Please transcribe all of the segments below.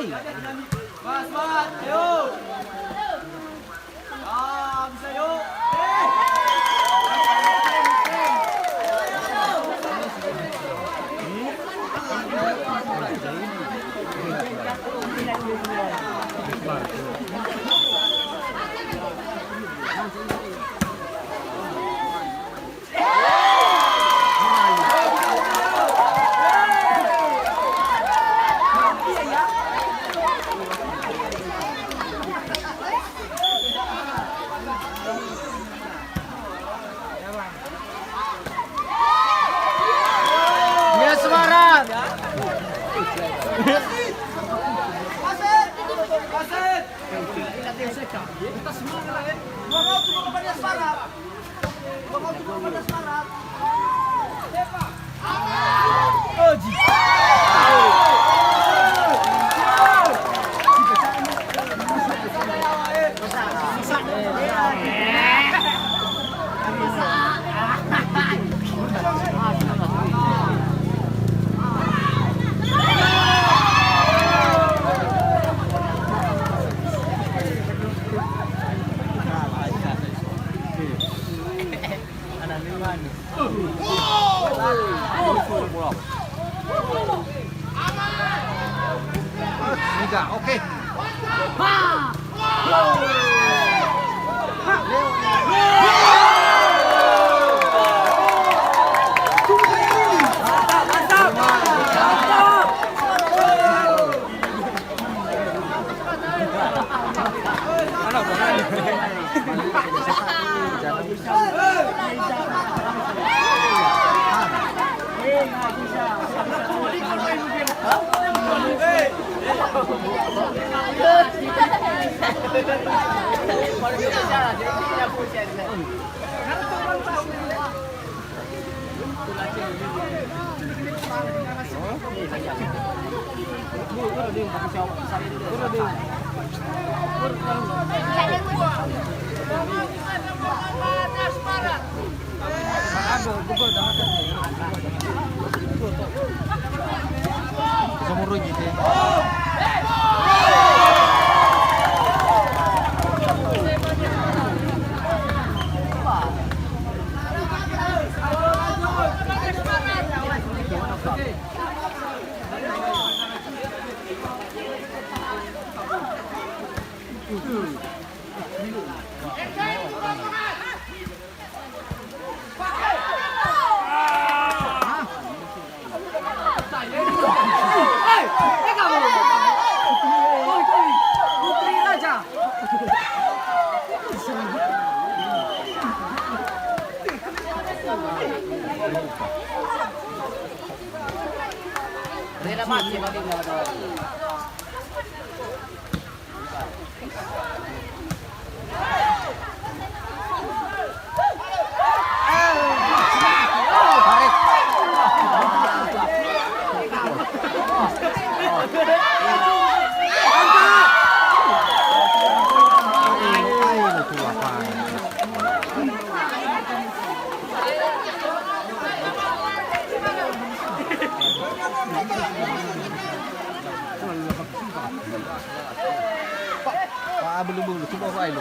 Mas, ayo. Bisa yuk. Ya semangat. Kita semua ngelain. Gua mau cuma kepada semangat. Oji. Tiga, oke. Semua gitu. Belum coba apa itu?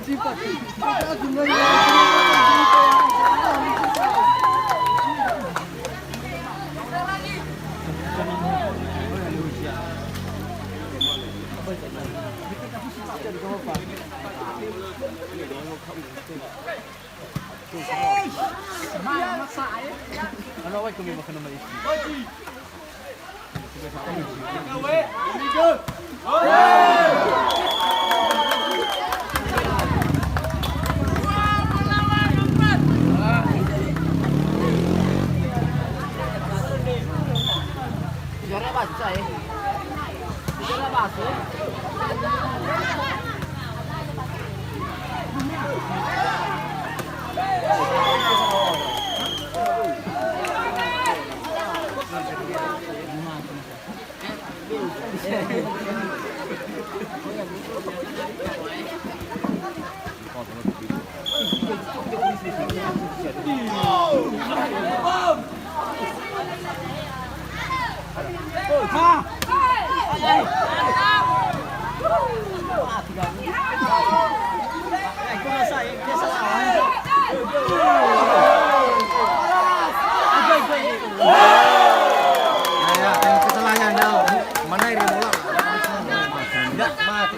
Cepat. Ano wait kung may makan naman isi. Juara baca ya. Juara baca. Ya, yang kesalahan daw. Mana ini bola? Enggak mati.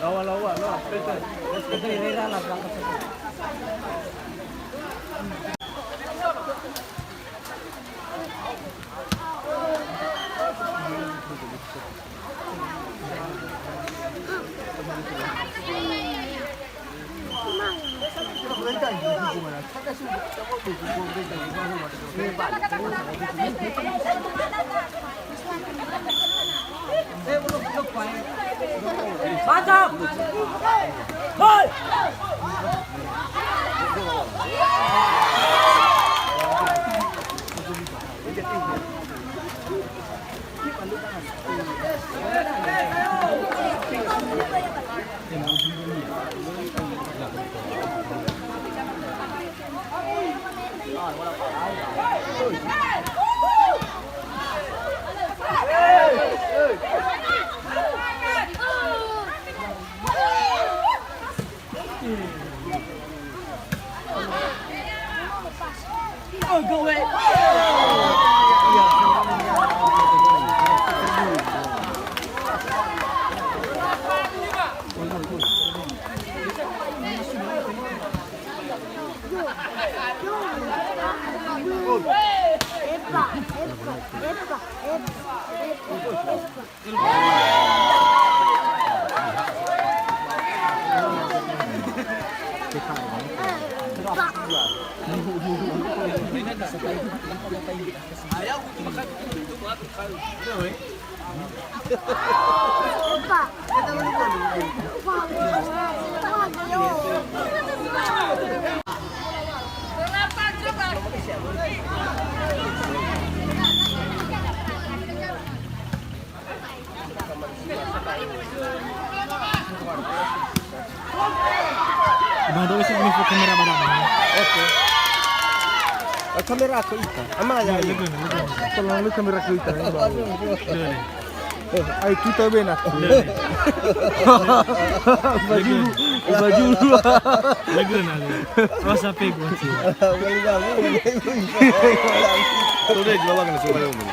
Lawa-lawa lah. Mantap. Hoi. Go away. Bang Dowi sih info kamera pada bang. Oke. Kamera aku itu. Ama aja. Legun. Kalau lu kamera aku itu. Ay kita benar. Baju Lagu na. Rasa pig once. Tuloy gawag na sa mo.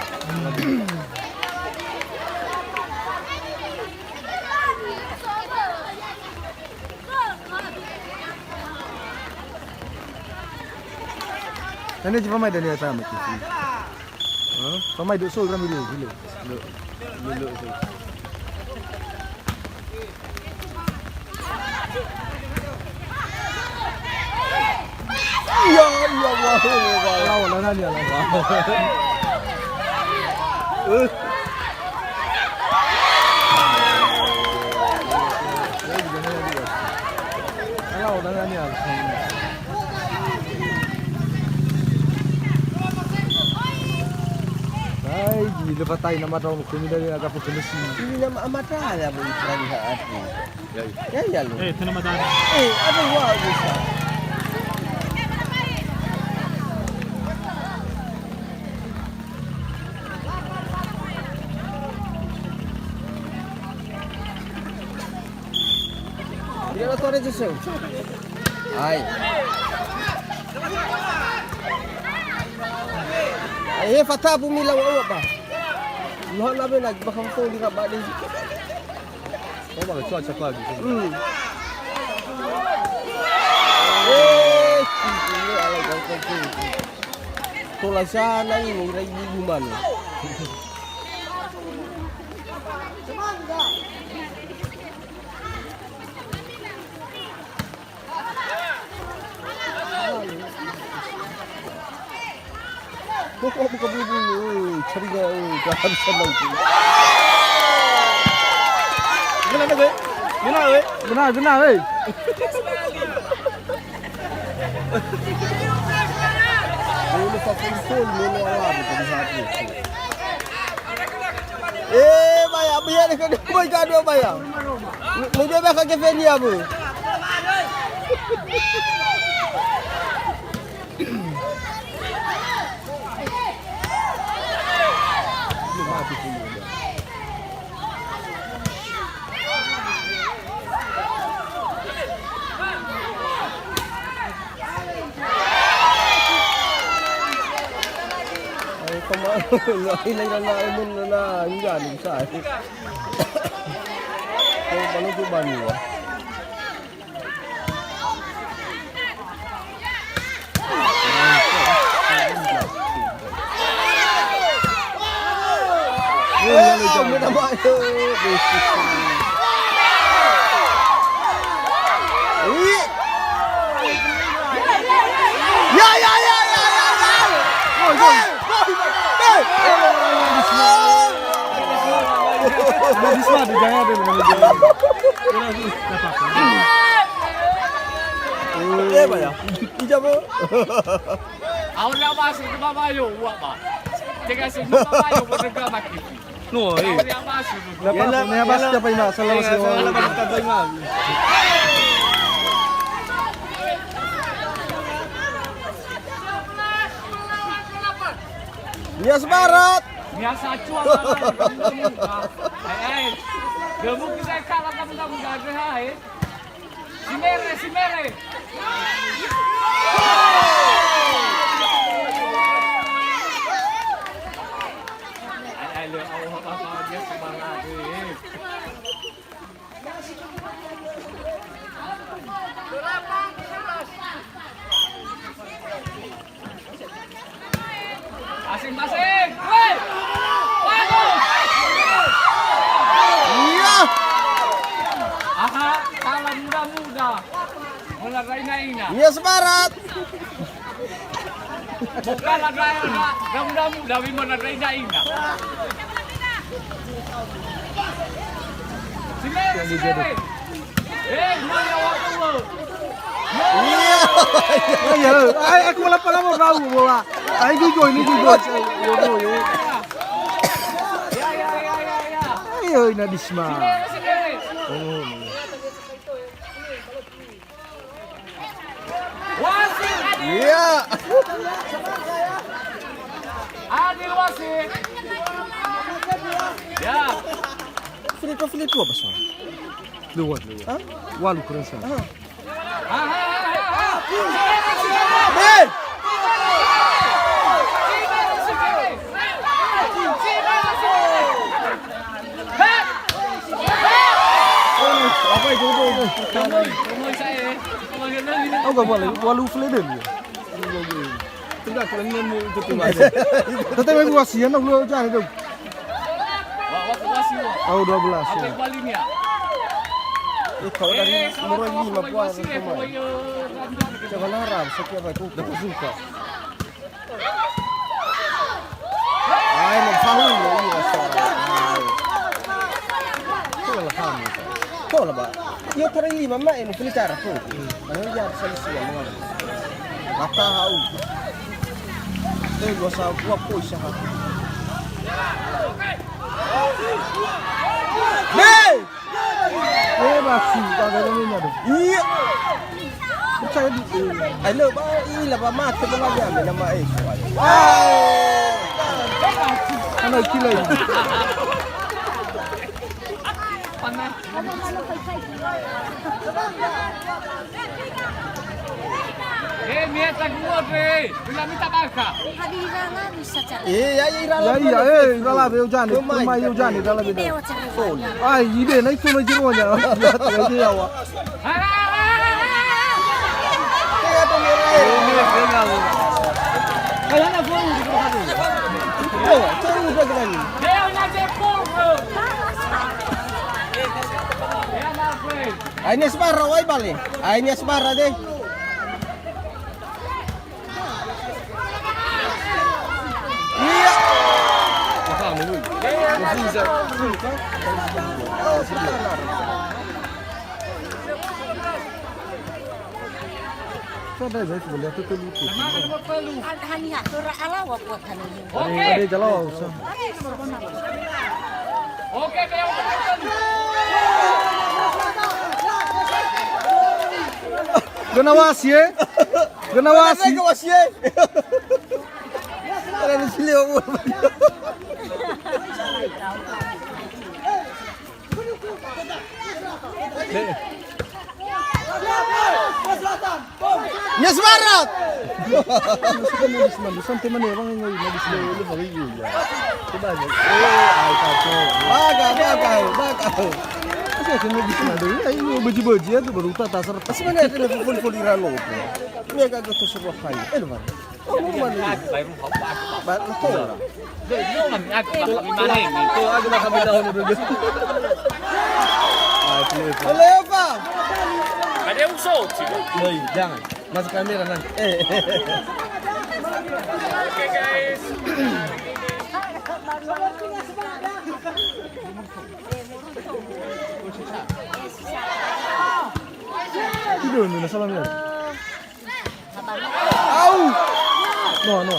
Ano di pamay dali sa amin? Pamay do so gram dili. Dulu. Ya Allah. Wala na niya lang. Wala na niya. Ay, gila pa tayo na matawag kung hindi na nagkapukulis. Hindi na maamatala mo yung lahat mo. Kaya lo. Ito na madami. Ano wag isa? Dia na tore sa seu. Ay. Ay, fata bumilaw awa ba? Luha namin nagbakang di ka ba din. Oh, bakit cuaca lagi? Ini alay kau kau. Tulad sana ini ray guman. Kok buka bulu, cari jangan senang. Guna, hey. Dulu pakai phone mulu awak tadi saat itu. Bayar biar kan bayar dua bayar. Lu dia bakal ke Venia bu. Ilang na umon na yung galing sa akin. Kung paano ko ba niya? Ano naman Bisa dijaya deh bayar. Ijab. Ahora más que babayo, guapa. Teka sing babayo mo nagkamaki. No, Ahora más. Nabas ka pa ina sa lawas ko. Yes Barat. Biasa cuan. Eh. Gemuk saya kalah kamu gagah. Si mere. Ay, lo ako dia semangat eh. Masing-masing. Woi. Bagus. Iya. Aha, kalah muda-muda. Mula Raina. Yes Barat. Bukan ada muda-muda, Wimona Raina. Sini. Mana waktu lo? Iya. Ay, aku wala pala mo raw bola. Ay, gigoy. Ya. Ay, nadisma. Sini. Wasit Adil. Iya. Adil wasit. Ya. Filipino apa sih? Luar. Hah? Walu keren sana. Hei! Apa itu? Kamu saya. Oh gak boleh, walu Fleden ya. Tidak kalian itu tuh. Tetap ibu wasian aku lu jangan itu. Waktu masih. Oh 12 ya. Apa baliknya? Kalau dari umur 5 puan semua. Yo. Jangan haram setiap itu dapat suka. Ay, nagfahul mo yung rasa. Ito wala kami. Ito wala ba? Yung parang lima ma, yung pilitara po. Ano yan sa lisiya mga ba? Matahao. Ito yung sa buwap po siya ha. Hey! Eh basi, kagak ada minyak tuh. Iya! Percaya di. Ano ba? Ila ba? Mati ba nga yan? May namaisyo. Ay! Ano kilay? Panas. Mia taguot eh. Bila minta baka. Hadira nga bisa cari. Iya, iya, Ya iya, rala be ujani, kumai ujani rala be. Dewa cari. Ai, ide na itu na jiro nya. Ya dia yawa. Kaya ito meron. Kaya na gua di berhadu. Ito, ito yung gagawin. Deo na de porco. Ya na friend. Ay, ini asmara, ay bali. Ay, ini asmara deh. Iya. Sada baik boleh tu lucu. Mana mo perlu. Hani ha, tura alawa buat hani. Okey. Ada jalo usah. Okey, Deo. Ganawasi eh. Ganawasi. Ay, gawas ye. Para na sila mo. Yes, Marat! Sampai mana orang yang lagi selalu lu hari ini ya. Coba aja. Ai kacau. Bagay. Kasi kena bisa ada. Ai beji-beji tu baru tak tasar. Kasi mana ito na full irano po. May gagato sa buhay. Ano man? Ano man? Bayro ko pa. Ba, ito na. Deo man ako pa imahin. Tu aku nak kami dahulu dulu. Ah, please. Wala pa! Ada usot sila. Oi, jangan. Masuk kamera nanti. Okey guys. Tidur ni salam ya. Au! No.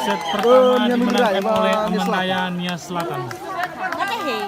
Set pertama Nia Migra, dimenangkan ya, oleh Nia Selatan. Amandaya Nia Selatan. Nakahe.